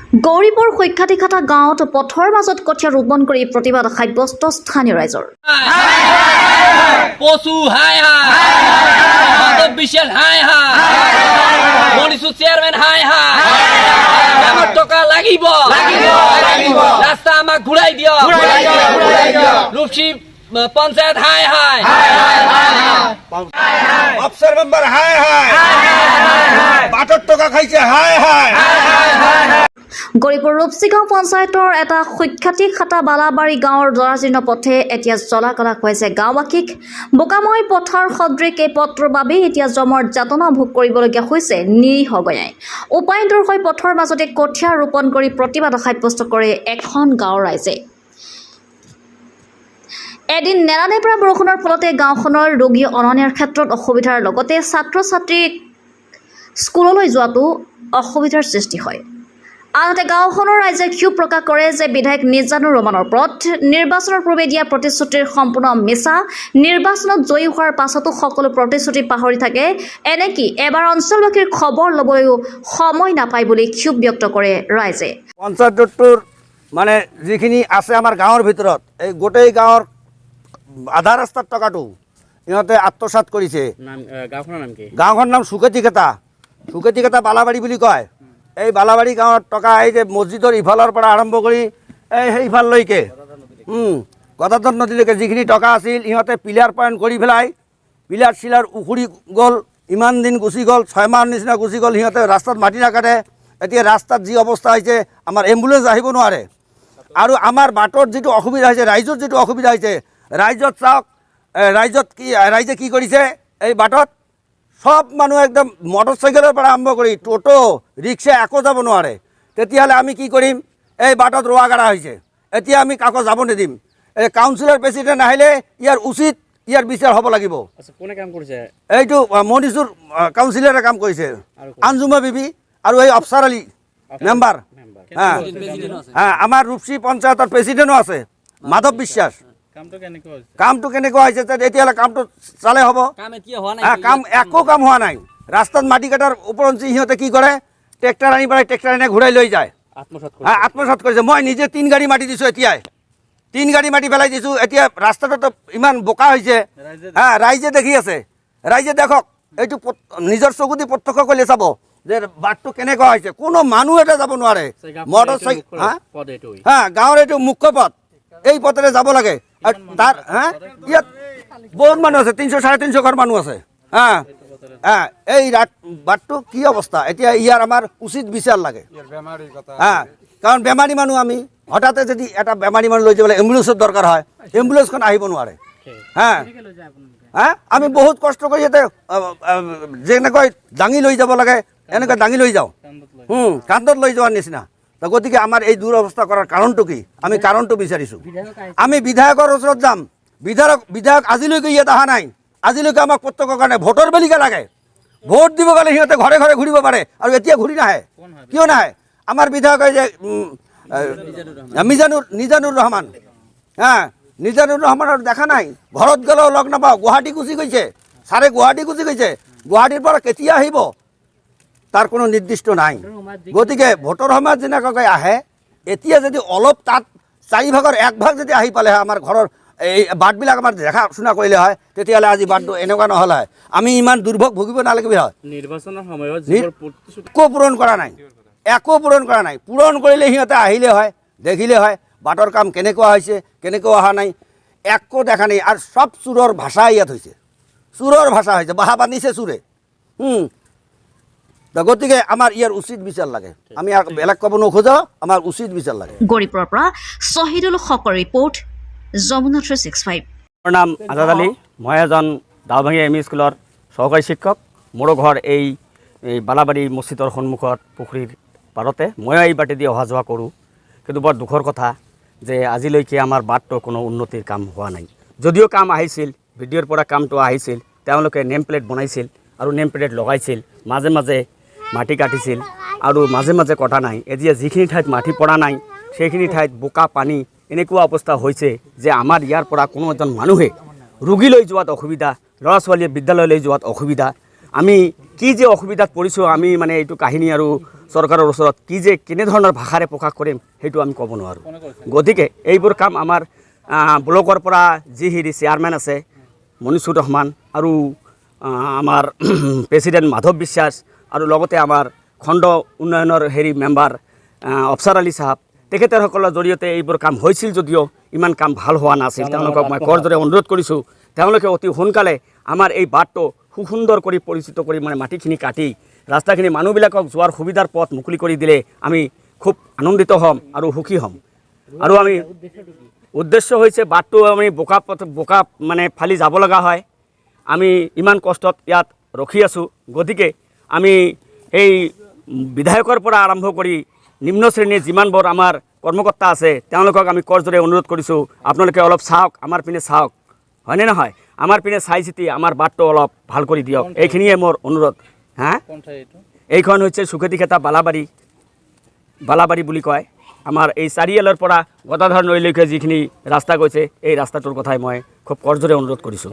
গৌৰীপুৰ সৈখ্যাতিখাতা গাঁৱত পথৰ মাজত কঠীয়া ৰোপণ কৰি প্ৰতিবাদ সাব্যস্ত স্থানীয় ৰাইজৰ। পশু হাই হাই মাধৱ বিশাল হাই হাই মনিষু চেয়ারম্যান হাই হাই আমার টকা লাগিব রাস্তা আমাক ঘুরাই দিও রূপসী পঞ্চায়েত হাই হাই অফিসার মেম্বার হাই হাই বাটৰ টকা খাইছে হাই হাই। গৌৰীপুৰ ৰূপসী গাঁও পঞ্চায়তৰ এটা সৈখ্যাতিখাতা বালাবাৰী গাঁৱৰ জৰাজীৰ্ণ পথে এতিয়া জলাকলা খুৱাইছে গাঁওবাসীক। বোকাময় পথাৰ সদৃশ এই পথটোৰ বাবেই এতিয়া জমৰ যাতনা ভোগ কৰিবলগীয়া হৈছে নিৰীহ গঞাই। উপায়ন্তৰ হৈ পথৰ মাজতে কঠীয়া ৰোপণ কৰি প্ৰতিবাদ সাব্যস্ত কৰে এখন গাঁৱৰ ৰাইজে। এদিন নেৰানেপেৰা বৰষুণৰ ফলতে গাঁওখনৰ ৰোগী অনা নিয়াৰ ক্ষেত্ৰত অসুবিধাৰ লগতে ছাত্ৰ ছাত্ৰীক স্কুললৈ যোৱাটো অসুবিধাৰ সৃষ্টি হয়। আনহাতে গাঁওখনৰ ৰাইজে ক্ষোভ প্ৰকাশ কৰে যে বিধায়ক নিজানুৰ ৰহমানৰ ওপৰত নিৰ্বাচনৰ পূৰ্বে দিয়া প্ৰতিশ্ৰুতিৰ সম্পূৰ্ণ মিছা। নিৰ্বাচনত জয়ী হোৱাৰ পাছতো সকলো প্ৰতিশ্ৰুতি পাহৰি থাকে। এনেকি এবাৰ অঞ্চলবাসীৰ খবৰ ল'বলৈও সময় নাপায় বুলি ক্ষোভ ব্যক্ত কৰে ৰাইজে। পঞ্চায়তটোৰ মানে যিখিনি আছে আমাৰ গাঁৱৰ ভিতৰত এই গোটেই গাঁৱৰ আধা ৰাস্তাৰ টকাটো ইহঁতে আত্মসাৎ কৰিছে। গাঁওখনৰ নাম সুকেতিখাতা বালাবাৰী বুলি কয়। এই বালাবাৰী গাঁৱৰ টকা এই যে মছজিদৰ ইফালৰ পৰা আৰম্ভ কৰি এই সেইফাললৈকে গদাধৰ নদীলৈকে যিখিনি টকা আছিল ইহঁতে পিলাৰ পইণ্ট কৰি পেলাই পিলাৰ চিলাৰ উখুৰি গ'ল। ইমান দিন গুচি গ'ল, 6 মাহৰ নিচিনা গুচি গ'ল। সিহঁতে ৰাস্তাত মাটি নাকাটে। এতিয়া ৰাস্তাত যি অৱস্থা হৈছে আমাৰ এম্বুলেঞ্চ আহিব নোৱাৰে। আৰু আমাৰ বাটৰ যিটো অসুবিধা হৈছে, ৰাইজৰ যিটো অসুবিধা হৈছে, ৰাইজত চাওক ৰাইজে কি কৰিছে এই বাটত সব মানুহ একদম মটৰচাইকেলৰ পৰা আৰম্ভ কৰি টোটো ৰিক্সা একো যাব নোৱাৰে। তেতিয়াহ'লে আমি কি কৰিম? এই বাটত ৰোৱা গাড়া হৈছে, এতিয়া আমি কাকো যাব নিদিম। এই কাউন্সিলৰ প্ৰেচিডেণ্ট আহিলে ইয়াৰ উচিত ইয়াৰ বিচাৰ হ'ব লাগিব। এইটো মনিষুৰ কাউন্সিলৰে কাম কৰিছে, আঞ্জুমা বিবি আৰু এই অফচাৰ আলী মেম্বাৰ। আমাৰ ৰূপসী পঞ্চায়তৰ প্ৰেচিডেণ্টো আছে মাধৱ বিশ্বাস। কামটো কেনেকুৱা হৈছে এতিয়ালৈ কামটো চালে হ'ব? কাম একো কাম হোৱা নাই। ৰাস্তাত মাটি কাটাৰ ওপৰঞ্চি সিহঁতে কি কৰে, ট্ৰেক্টৰ আনি পেলাই ট্ৰেক্টৰ আনি ঘূৰাই লৈ যায়। আত্মসাৎ কৰিছে। মই নিজে 3 গাড়ী মাটি দিছোঁ, এতিয়াই 3 গাড়ী মাটি পেলাই দিছোঁ। এতিয়া ৰাস্তাটো ইমান বোকা হৈছে, ৰাইজে দেখি আছে। ৰাইজে দেখক, এইটো নিজৰ চকুদি প্ৰত্যক্ষ কৰিলে চাব যে বাটটো কেনেকুৱা হৈছে। কোনো মানুহ এটা যাব নোৱাৰে। মটৰচাইকেল গাঁৱৰ এইটো মুখ্য পথ, এই পথেৰে যাব লাগে। তাৰ ইয়াত বহুত মানুহ আছে, 300-350 ঘৰ মানুহ আছে। এই বাটটো কি অৱস্থা? এতিয়া ইয়াৰ আমাৰ উচিত বিচাৰ লাগে। কাৰণ বেমাৰী মানুহ আমি, হঠাতে যদি এটা বেমাৰী মানুহ লৈ যাবলৈ এম্বুলেঞ্চৰ দৰকাৰ হয়, এম্বুলেঞ্চখন আহিব নোৱাৰে। আমি বহুত কষ্ট কৰি ইয়াতে যেনেকৈ দাঙি লৈ যাব লাগে এনেকৈ দাঙি লৈ যাওঁ, কান্ধত লৈ যোৱাৰ নিচিনা। গতিকে আমাৰ এই দুৰৱস্থা কৰাৰ কাৰণটো কি? আমি কাৰণটো বিচাৰিছোঁ। আমি বিধায়কৰ ওচৰত যাম। বিধায়ক আজিলৈকে ইয়াত অহা নাই। আজিলৈকে আমাক প্ৰত্যক্ষ কাৰণে ভোটৰ বেলিকা লাগে। ভোট দিব গ'লে সিহঁতে ঘৰে ঘৰে ঘূৰিব পাৰে, আৰু এতিয়া ঘূৰি নাহে। কিয় নাহে? আমাৰ বিধায়ক যে নিজানুৰ ৰহমান, নিজানুৰ ৰহমানৰ দেখা নাই। ঘৰত গ'লেও লগ নাপাওঁ। গুৱাহাটী গুচি গৈছে, ছাৰে গুৱাহাটী গুচি গৈছে। গুৱাহাটীৰ পৰা কেতিয়া আহিব তাৰ কোনো নিৰ্দিষ্ট নাই। গতিকে ভোটৰ সময়ত যেনেকৈ আহে, এতিয়া যদি অলপ তাত 4 ভাগৰ 1 ভাগ যদি আহি পালে হয়, আমাৰ ঘৰৰ এই বাটবিলাক আমাৰ দেখা শুনা কৰিলে হয়, তেতিয়াহ'লে আজি বাটটো এনেকুৱা নহ'ল হয়। আমি ইমান দুৰ্ভোগ ভুগিব নালাগিব হয়। নিৰ্বাচনৰ সময়ত একো পূৰণ কৰা নাই, একো পূৰণ কৰা নাই। পূৰণ কৰিলে সিহঁতে আহিলে হয়, দেখিলে হয় বাটৰ কাম কেনেকুৱা হৈছে, কেনেকুৱা অহা নাই, একো দেখা নাই। আৰু চব চোৰৰ ভাষা ইয়াত হৈছে, চোৰৰ ভাষা হৈছে। বাহা বান্ধিছে চোৰে। গতিকে আমাৰ ইয়াৰ উচিত বিচাৰ লাগে। আমি বেলেগ ক'ব নোখোজো, আমাৰ উচিত বিচাৰ লাগে। গৌৰীপুৰৰ পৰা শ্বহীদুল হকৰ ৰিপৰ্ট, যমুনা 365। মোৰ নাম আজাদ আলী। মই এজন দাওভাঙি এম ই স্কুলৰ সহকাৰী শিক্ষক। মোৰো ঘৰ এই বালাবাৰী মছজিদৰ সন্মুখত পুখুৰীৰ পাৰতে। ময়ো এই বাটেদি অহা যোৱা কৰোঁ। কিন্তু বৰ দুখৰ কথা যে আজিলৈকে আমাৰ বাটটো কোনো উন্নতিৰ কাম হোৱা নাই। যদিও কাম আহিছিল, ভিডিঅ'ৰ পৰা কামটো আহিছিল, তেওঁলোকে নেম প্লেট বনাইছিল আৰু নেম প্লেট লগাইছিল, মাজে মাজে মাটি কাটিছিল আৰু মাজে মাজে কটা নাই। এতিয়া যিখিনি ঠাইত মাটি পৰা নাই সেইখিনি ঠাইত বোকা পানী এনেকুৱা অৱস্থা হৈছে যে আমাৰ ইয়াৰ পৰা কোনো এজন মানুহে ৰোগী লৈ যোৱাত অসুবিধা, ল'ৰা ছোৱালীয়ে বিদ্যালয়লৈ যোৱাত অসুবিধা। আমি কি যে অসুবিধাত পৰিছোঁ, আমি মানে এইটো কাহিনী আৰু চৰকাৰৰ ওচৰত কি যে কেনেধৰণৰ ভাষাৰে প্ৰকাশ কৰিম সেইটো আমি ক'ব নোৱাৰোঁ। গতিকে এইবোৰ কাম আমাৰ ব্লকৰ পৰা যি হেৰি চেয়াৰমেন আছে মনিচুৰ ৰহমান আৰু আমাৰ প্ৰেচিডেণ্ট মাধৱ বিশ্বাস আৰু লগতে আমাৰ খণ্ড উন্নয়নৰ হেৰি মেম্বাৰ অফচাৰ আলী চাহাব তেখেতসকলৰ জৰিয়তে এইবোৰ কাম হৈছিল যদিও ইমান কাম ভাল হোৱা নাছিল। তেওঁলোকক মই কৰজোৰে অনুৰোধ কৰিছোঁ তেওঁলোকে অতি সোনকালে আমাৰ এই বাটটো সুন্দৰ কৰি পৰিচিত কৰি মানে মাটিখিনি কাটি ৰাস্তাখিনি মানুহবিলাকক যোৱাৰ সুবিধাৰ পথ মুকলি কৰি দিলে আমি খুব আনন্দিত হ'ম আৰু সুখী হ'ম। আৰু আমি উদ্দেশ্য হৈছে বাটটো আমি বোকা মানে ফালি যাব লগা হয়, আমি ইমান কষ্টত ইয়াত ৰখি আছোঁ। গতিকে আমি এই বিধায়কৰ পৰা আৰম্ভ কৰি নিম্ন শ্ৰেণীৰ যিমানবোৰ আমাৰ কৰ্মকৰ্তা আছে তেওঁলোকক আমি কৰজোৰে অনুৰোধ কৰিছোঁ আপোনালোকে অলপ চাওক, আমাৰ পিনে চাওক, হয়নে নহয়? আমাৰ পিনে চাই চিতি আমাৰ বাটটো অলপ ভাল কৰি দিয়ক, এইখিনিয়ে মোৰ অনুৰোধ। এইখন হৈছে সুকেতিখেতা বালাবাৰী বুলি কয়। আমাৰ এই চাৰিআলিৰ পৰা গদাধৰ নৈলৈকে যিখিনি ৰাস্তা গৈছে এই ৰাস্তাটোৰ কথাই মই খুব কৰজোৰে অনুৰোধ কৰিছোঁ।